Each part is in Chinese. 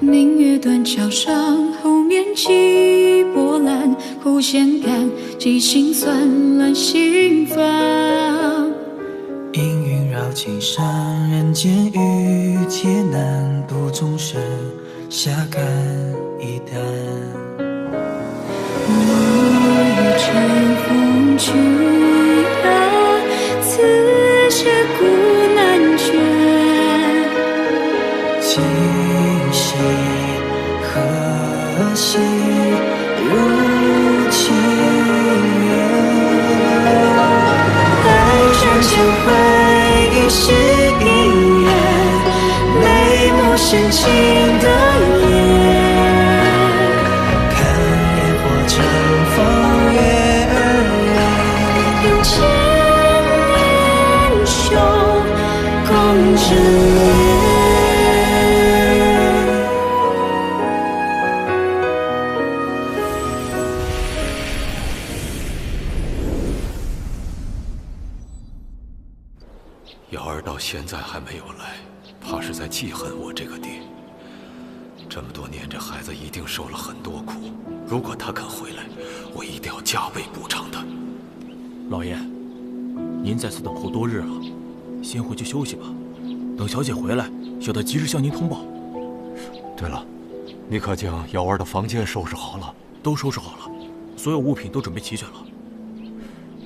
明月断桥上，后面起波澜，忽显感激心酸，乱心烦。阴云绕青山，人间遇劫难，独终身下看一担。我欲乘风去啊，此切古难全。今夕何夕如情缘？爱转千回忆是姻缘，眉目深情的眼。看烟火绽放月儿圆，用千年胸共枕眠。瑶儿到现在还没有来，怕是在记恨我这个爹。这么多年，这孩子一定受了很多苦。如果他肯回来，我一定要加倍补偿他。老爷，您在此等候多日了，先回去休息吧。等小姐回来，小的及时向您通报。对了，你可将瑶儿的房间收拾好了？都收拾好了，所有物品都准备齐全了。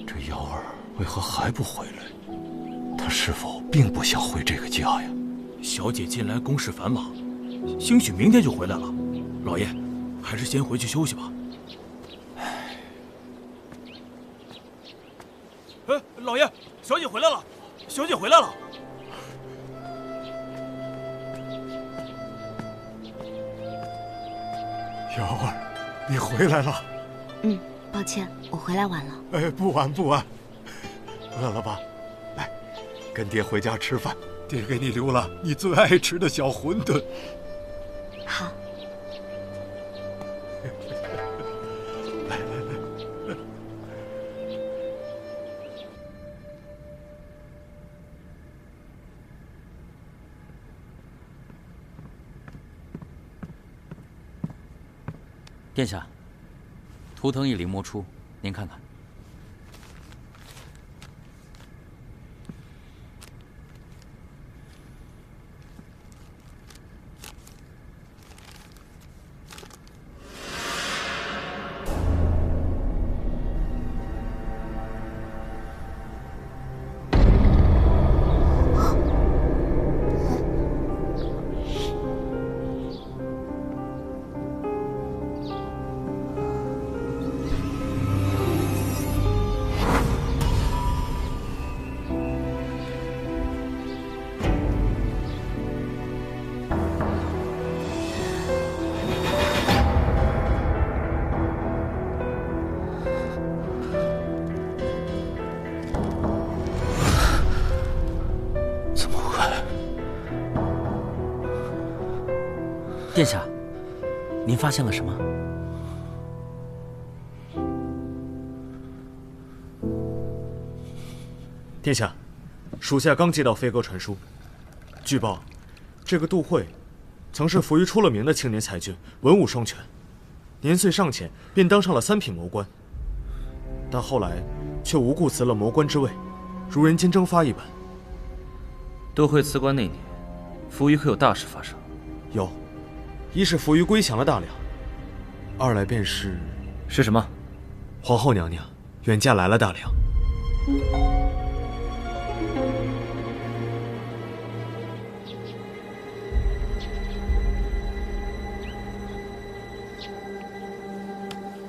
这瑶儿为何还不回来？她是否并不想回这个家呀？小姐近来公事繁忙，兴许明天就回来了。老爷，还是先回去休息吧。哎，老爷，小姐回来了，小姐回来了。瑶儿，你回来了。抱歉，我回来晚了。哎，不晚不晚。饿了吧？来，跟爹回家吃饭。爹给你留了你最爱吃的小馄饨。好。来来来。殿下，图腾已临摹出，您看看。殿下，您发现了什么？殿下，属下刚接到飞鸽传书，据报，这个杜慧曾是扶余出了名的青年才俊，文武双全，年岁尚浅便当上了3品谋官，但后来却无故辞了谋官之位，如人间蒸发一般。杜慧辞官那年，扶余可有大事发生？有。一是扶余归降了大梁，二来便是什么？皇后娘娘远嫁来了大梁。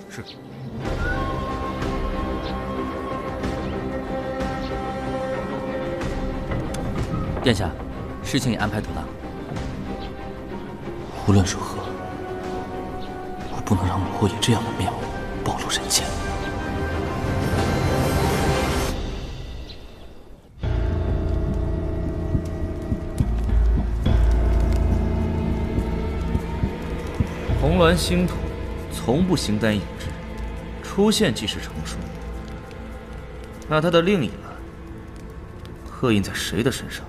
是。殿下，事情也安排妥当。无论如何，我不能让母后以这样的面目暴露人前。红鸾星土从不形单影只，出现即是成熟。那他的另一半刻印在谁的身上？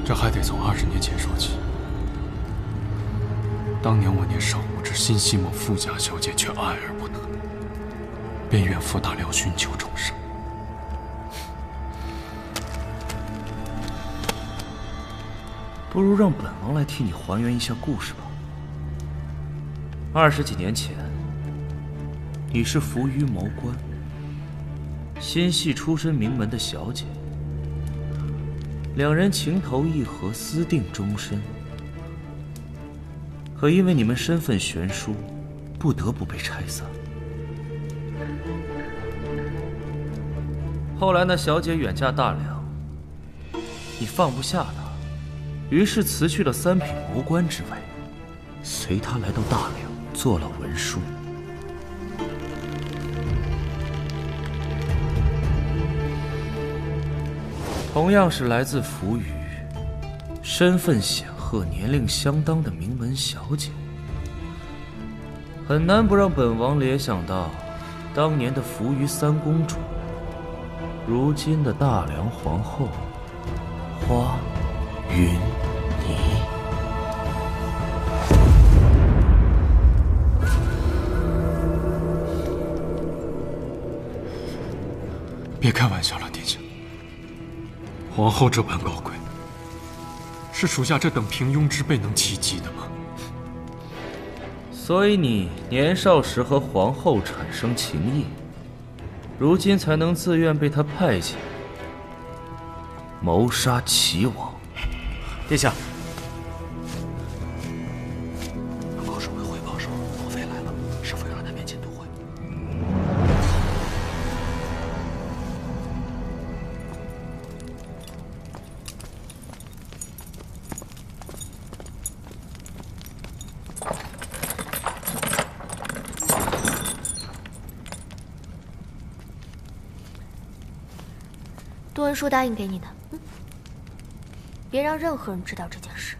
这还得从20年前说起。当年我年少无知，心系某富家小姐，却爱而不得，便远赴大辽寻求重生。不如让本王来替你还原一下故事吧。20几年前，你是扶余谋官，心系出身名门的小姐，两人情投意合，私定终身。可因为你们身份悬殊，不得不被拆散。后来那小姐远嫁大梁，你放不下她，于是辞去了3品谋官之位，随她来到大梁，做了文书。同样是来自扶余，身份显赫、年龄相当的名门小姐，很难不让本王联想到当年的扶余3公主，如今的大梁皇后花云霓。别开玩笑了，殿下。皇后这般高贵，是属下这等平庸之辈能企及的吗？所以你年少时和皇后产生情谊，如今才能自愿被她派遣谋杀齐王。殿下，本高侍卫汇报说，罗非来了，是否要让他面见都会？杜文书答应给你的，别让任何人知道这件事。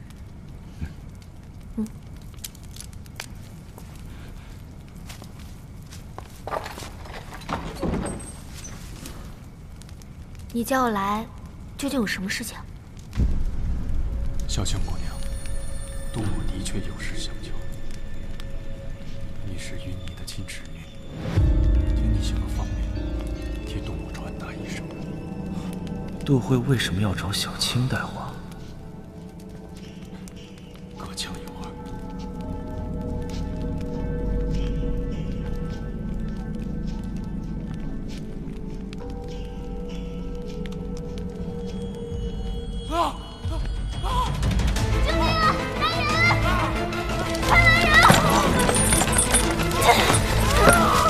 你叫我来，究竟有什么事情？小青姑娘，杜母的确有事相求。你是云霓的亲侄女，请你行个方便，替杜母传达一声。杜慧为什么要找小青带话？各腔有耳。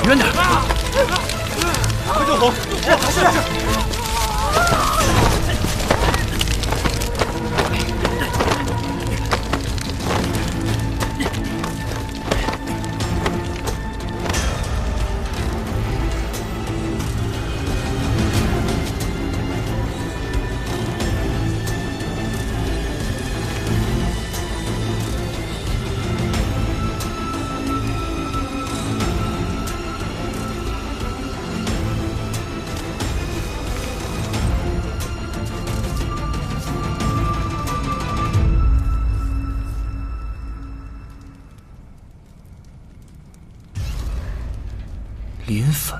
远点！快救红！是。磷粉。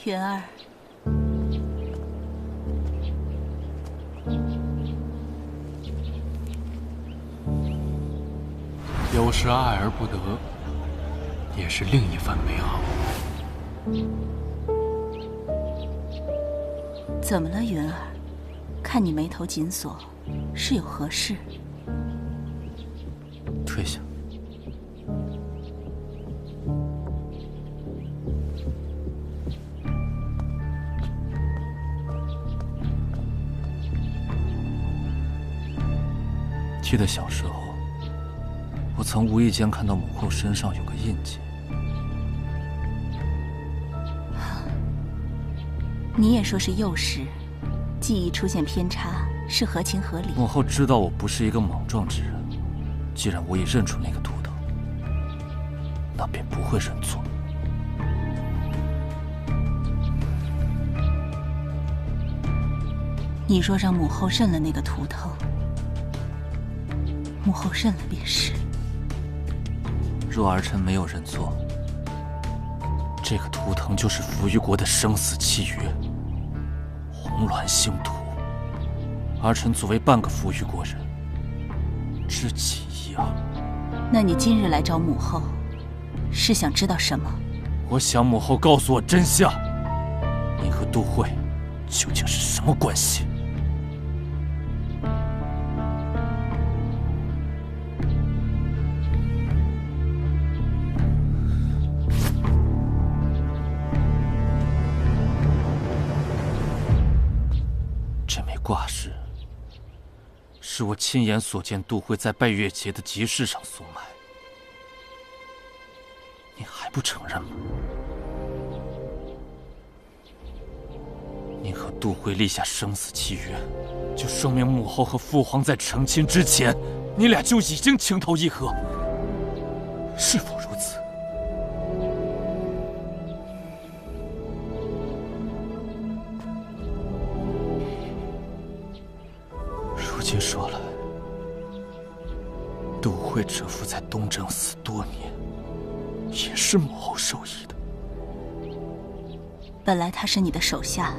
云儿，有时爱而不得，也是另一番美好。怎么了，云儿？看你眉头紧锁，是有何事？退下。记得小时候，我曾无意间看到母后身上有个印记。你也说是幼时记忆出现偏差，是合情合理。母后知道我不是一个莽撞之人，既然我已认出那个图腾，那便不会认错。你若让母后认了那个图腾，母后认了便是。若儿臣没有认错，这个图腾就是扶余国的生死契约——红鸾星图。儿臣作为半个扶余国人，知其一二。那你今日来找母后，是想知道什么？我想母后告诉我真相。您和杜慧究竟是什么关系？这枚挂饰是我亲眼所见杜慧在拜月节的集市上所买，你还不承认吗？您和杜慧立下生死契约，就说明母后和父皇在成亲之前，你俩就已经情投意合，是否如此？如今说来，杜慧蛰伏在东正寺多年，也是母后授意的。本来他是你的手下，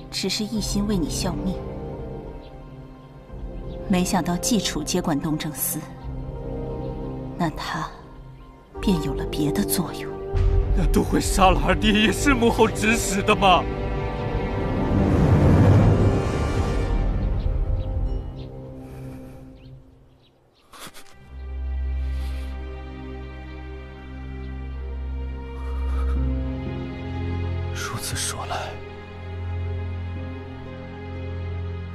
只是一心为你效命，没想到季楚接管东正寺，那他便有了别的作用。那杜慧杀了二爹，也是母后指使的吗？如此说来，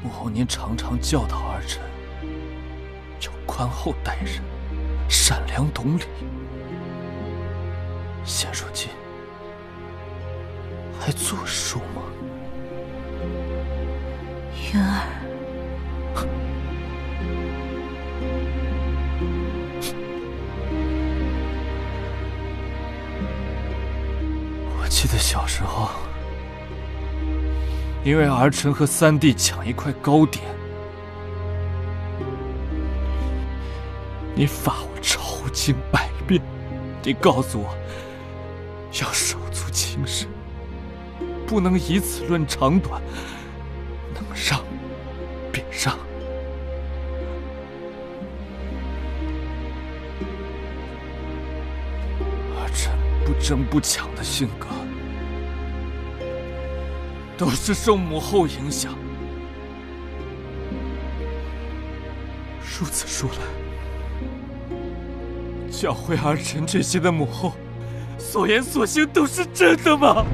母后您常常教导儿臣要宽厚待人，善良懂礼。现如今还作数吗？云儿，我记得小时候，因为儿臣和三弟抢一块糕点，你罚我抄经100遍，你告诉我要手足情深，不能以此论长短，能让便让。儿臣不争不抢的性格，都是受母后影响。如此说来，教诲儿臣这些的母后，所言所行都是真的吗？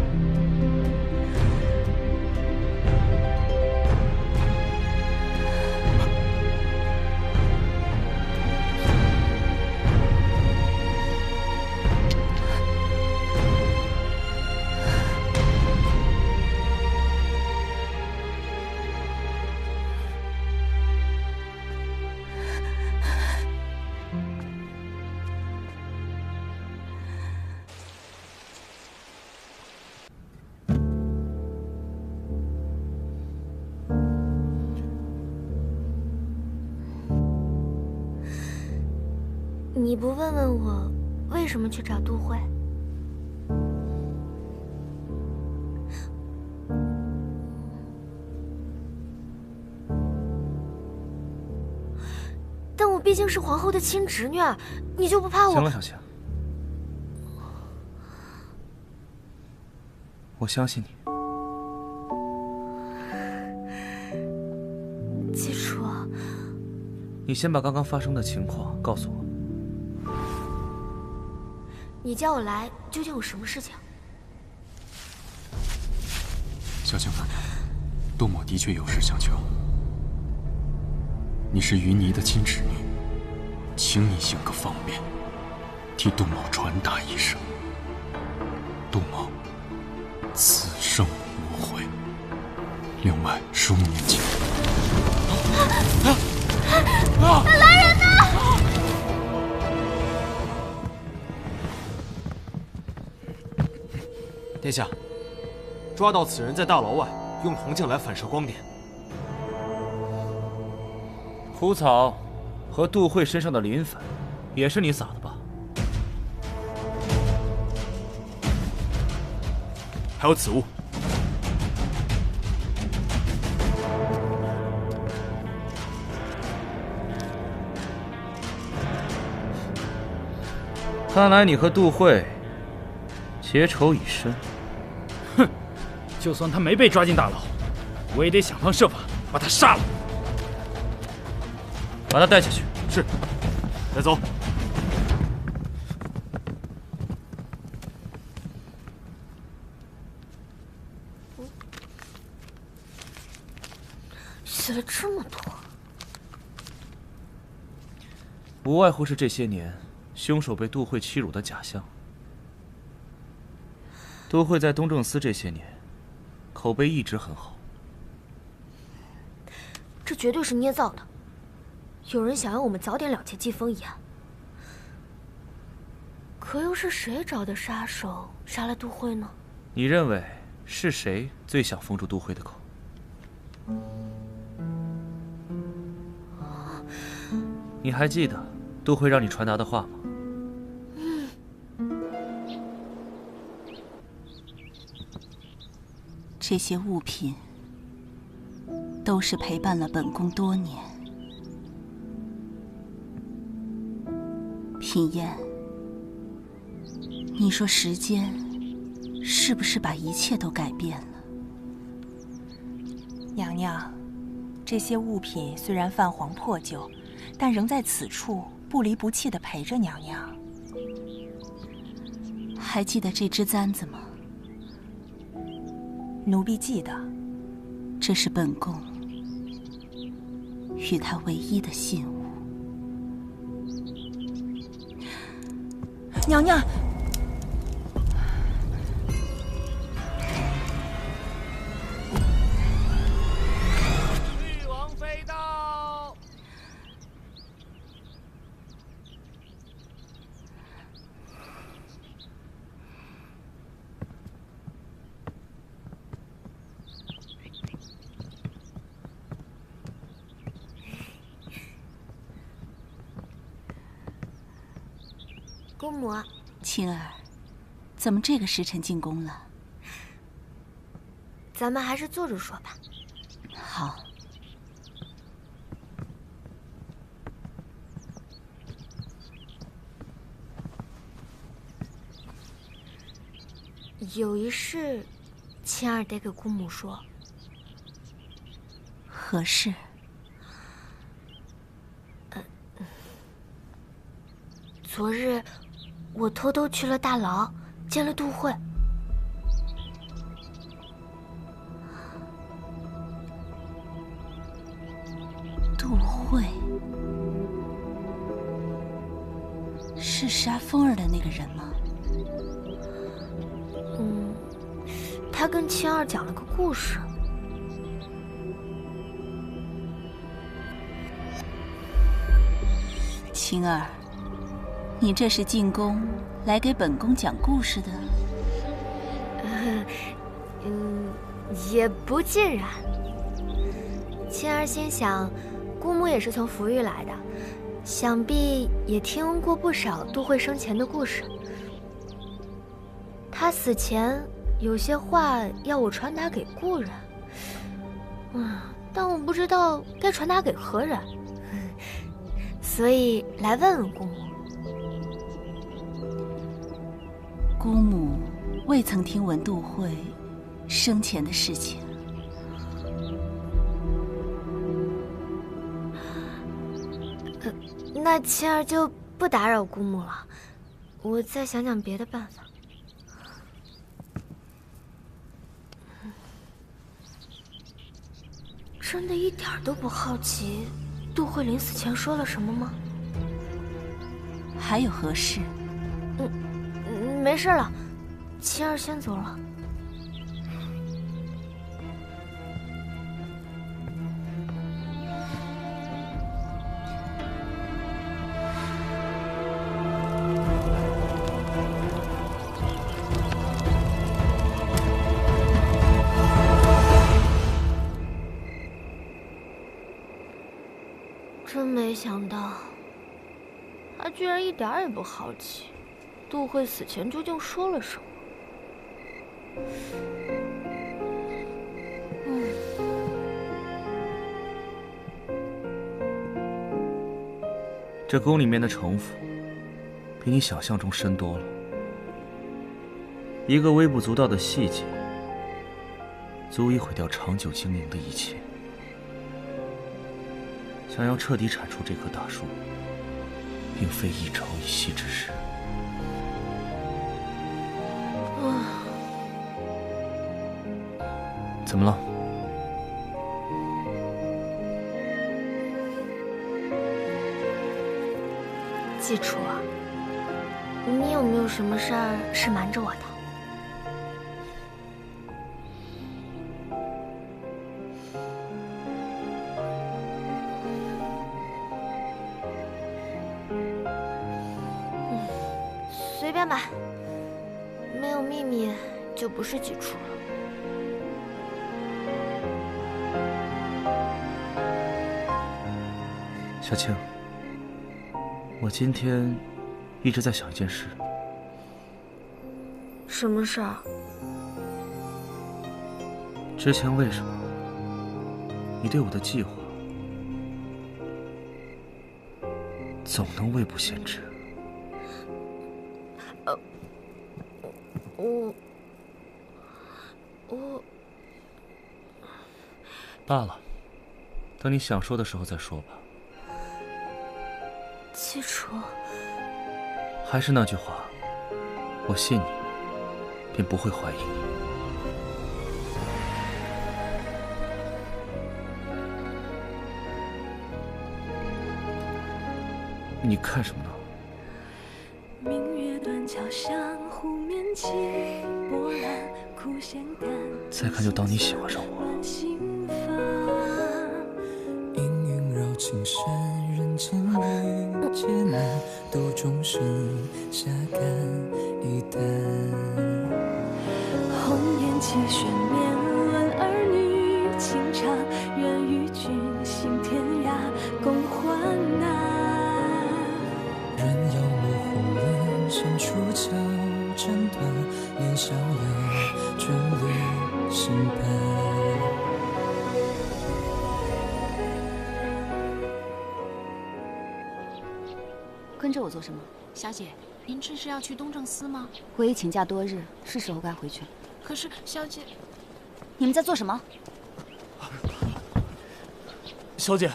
你不问问我为什么去找杜慧？但我毕竟是皇后的亲侄女，你就不怕我？行了，小晴，我相信你。季楚，你先把刚刚发生的情况告诉我。你叫我来究竟有什么事情？小青姑娘，杜某的确有事相求。你是云霓的亲侄女，请你行个方便，替杜某传达一声：杜某此生无悔。另外15年前，来人呐！殿下，抓到此人在大牢外用铜镜来反射光点。蒲草和杜慧身上的磷粉，也是你撒的吧？还有此物。看来你和杜慧结仇已深。哼，就算他没被抓进大牢，我也得想方设法把他杀了。把他带下去。是。带走。写了这么多，无外乎是这些年凶手被杜慧欺辱的假象。杜慧在东正司这些年，口碑一直很好。这绝对是捏造的。有人想让我们早点了结季风一案，可又是谁找的杀手杀了杜慧呢？你认为是谁最想封住杜慧的口？你还记得杜慧让你传达的话吗？这些物品都是陪伴了本宫多年。品嫣，你说时间是不是把一切都改变了？娘娘，这些物品虽然泛黄破旧，但仍在此处不离不弃地陪着娘娘。还记得这只簪子吗？奴婢记得。这是本宫与他唯一的信物。娘娘，誉王妃到。姑母，青儿，怎么这个时辰进宫了？咱们还是坐着说吧。好。有一事，青儿得给姑母说。何事？昨日我偷偷去了大牢，见了杜慧。杜慧是杀风儿的那个人吗？他跟青儿讲了个故事。青儿，你这是进宫来给本宫讲故事的？也不尽然。青儿心想，姑母也是从福玉来的，想必也听过不少杜慧生前的故事。她死前有些话要我传达给故人，但我不知道该传达给何人，所以来问问姑母。姑母未曾听闻杜慧生前的事情。那青儿就不打扰姑母了，我再想想别的办法。真的一点都不好奇杜慧临死前说了什么吗？还有何事？没事了，青儿先走了。真没想到，他居然一点儿也不好奇，杜慧死前究竟说了什么。这宫里面的城府，比你想象中深多了。一个微不足道的细节，足以毁掉长久经营的一切。想要彻底铲除这棵大树，并非一朝一夕之事。怎么了？季楚，你有没有什么事儿是瞒着我的？随便吧，没有秘密就不是季楚了。小青，我今天一直在想一件事。什么事儿？之前为什么你对我的计划总能未卜先知？我罢了，等你想说的时候再说吧。季楚，还是那句话，我信你，便不会怀疑你。你看什么呢？再看就当你喜欢上我了。阴云绕青山，人间未劫难，斗众生下甘一担。红颜气旋面论儿女情长，愿与君行天涯共患难。人妖模糊了，深处桥斩断，烟消有眷侣心伴。跟着我做什么？小姐，您这是要去东正司吗？我已请假多日，是时候该回去了。可是，小姐，你们在做什么？小姐，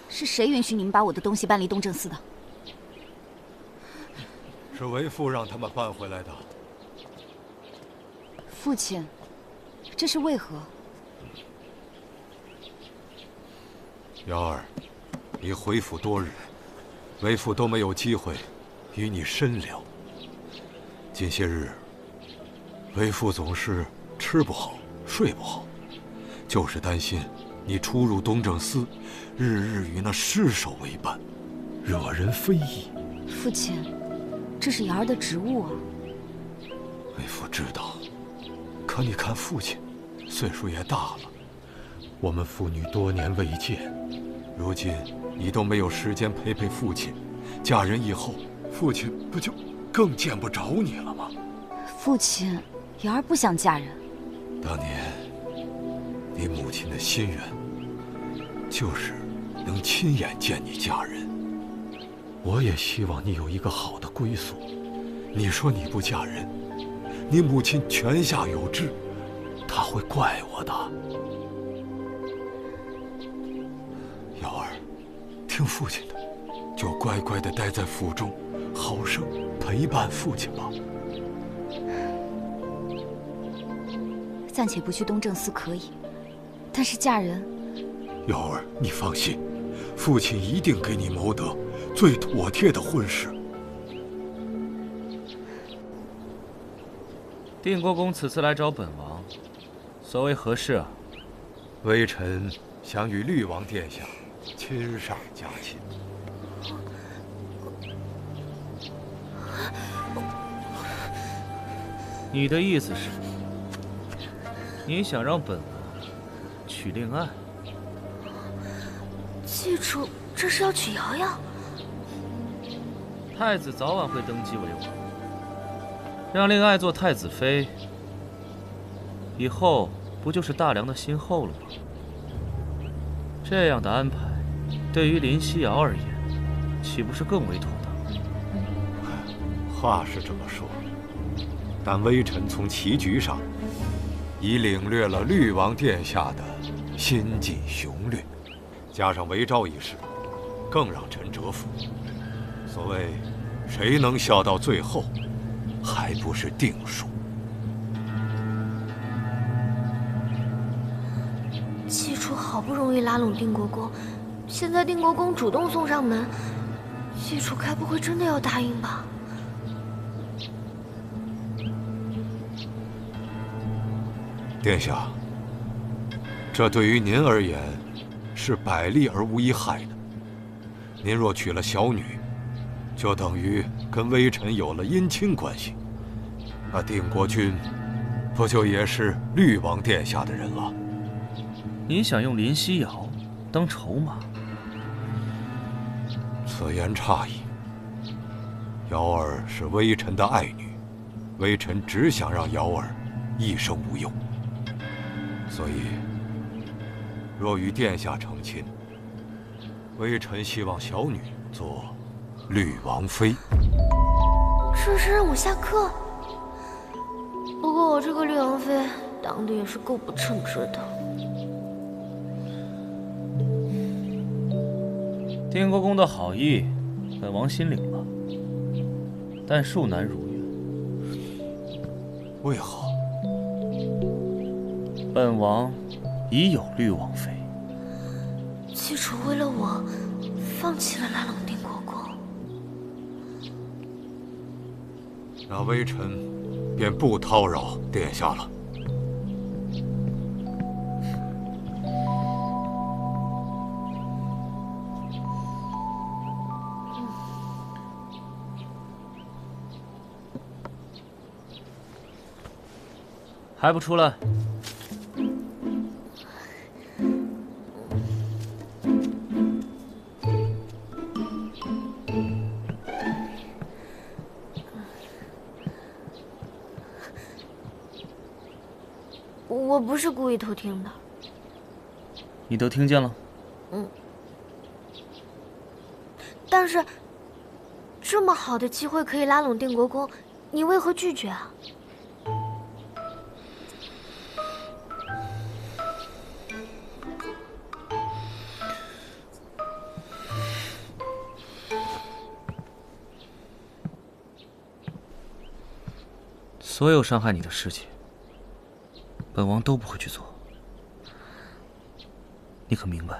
是谁允许你们把我的东西搬离东正司的？是为父让他们搬回来的。父亲，这是为何？瑶儿，你回府多日，为父都没有机会与你深聊。近些日，为父总是吃不好，睡不好，就是担心你出入东正司，日日与那尸首为伴，惹人非议。父亲，这是瑶儿的职务啊。为父知道，可你看父亲，岁数也大了，我们父女多年未见，如今你都没有时间陪陪父亲，嫁人以后，父亲不就更见不着你了吗？父亲，瑶儿不想嫁人。当年你母亲的心愿，就是能亲眼见你嫁人。我也希望你有一个好的归宿。你说你不嫁人，你母亲泉下有知，她会怪我的。瑶儿，听父亲的，就乖乖地待在府中，好生陪伴父亲吧。暂且不去东正司可以，但是嫁人。瑶儿，你放心，父亲一定给你谋得最妥帖的婚事。定国公此次来找本王，所谓何事啊？微臣想与绿王殿下亲上加亲。你的意思是，你想让本王娶令爱？记住，这是要娶瑶瑶。太子早晚会登基为王，让令爱做太子妃，以后不就是大梁的新后了吗？这样的安排，对于林夕瑶而言，岂不是更为妥当？话是这么说，但微臣从棋局上已领略了绿王殿下的心计雄略，加上韦昭一事，更让臣折服。所谓谁能笑到最后，还不是定数。季楚好不容易拉拢定国公，现在定国公主动送上门，季楚该不会真的要答应吧？殿下，这对于您而言是百利而无一害的。您若娶了小女，就等于跟微臣有了姻亲关系，那定国君不就也是绿王殿下的人了？你想用林夕瑶当筹码？此言差矣。瑶儿是微臣的爱女，微臣只想让瑶儿一生无忧。所以，若与殿下成亲，微臣希望小女做绿王妃。这是让我下课？不过我这个绿王妃当的也是够不称职的。定国公的好意，本王心领了，但恕难如愿。为何？本王已有绿王妃。季楚为了我，放弃了拉拢定国公。那微臣便不叨扰殿下了。还不出来？我不是故意偷听的。你都听见了？嗯。但是，这么好的机会可以拉拢定国公，你为何拒绝啊？所有伤害你的事情，本王都不会去做，你可明白？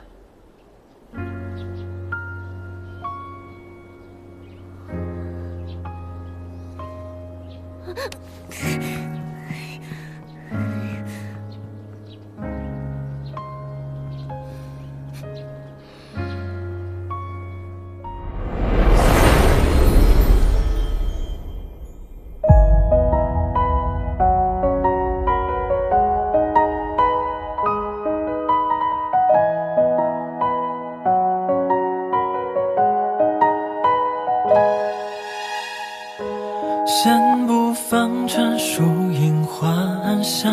先不放尘树影幻想，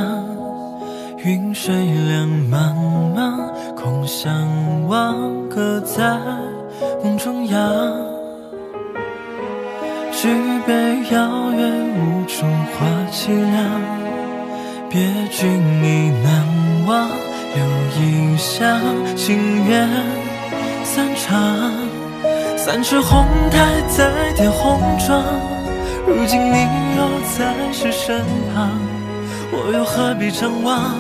云水两茫茫，空相望，各在梦中央。举杯邀月，无处话凄凉，别君已难忘，留异乡，心愿散场。三尺红台再叠红妆，如今你又在谁身旁？我又何必张望？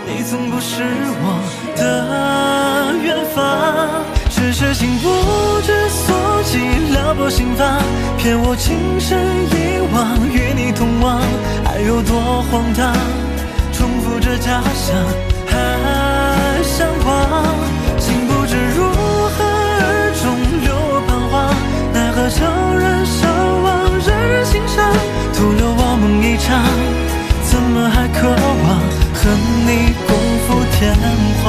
你从不是我的远方，只是情不知所起，撩拨心房，骗我情深一往，与你同往，爱有多荒唐，重复着假象，还向往，竟不知如何而终留我彷徨，奈何悄然伤亡，人人欣赏，徒留我梦一场，怎么还渴望和你共赴天荒？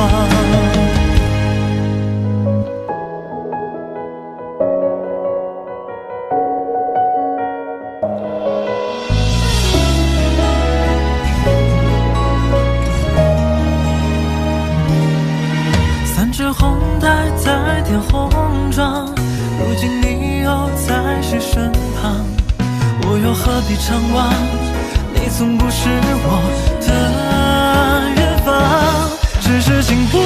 三只红带在点红妆，如今你又在谁身旁？我又何必张望？你从不是我的远方，只是情不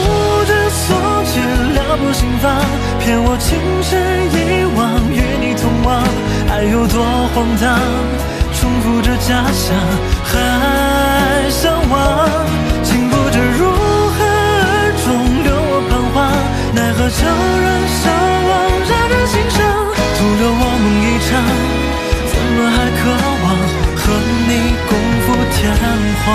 知所起，撩拨心房，骗我情深一往，与你同往，爱有多荒唐，重复着假象，还向往，竟不知如何而终留我彷徨，奈何悄然伤亡，让人心伤，徒留我梦一场，怎么还渴望和你共赴天荒？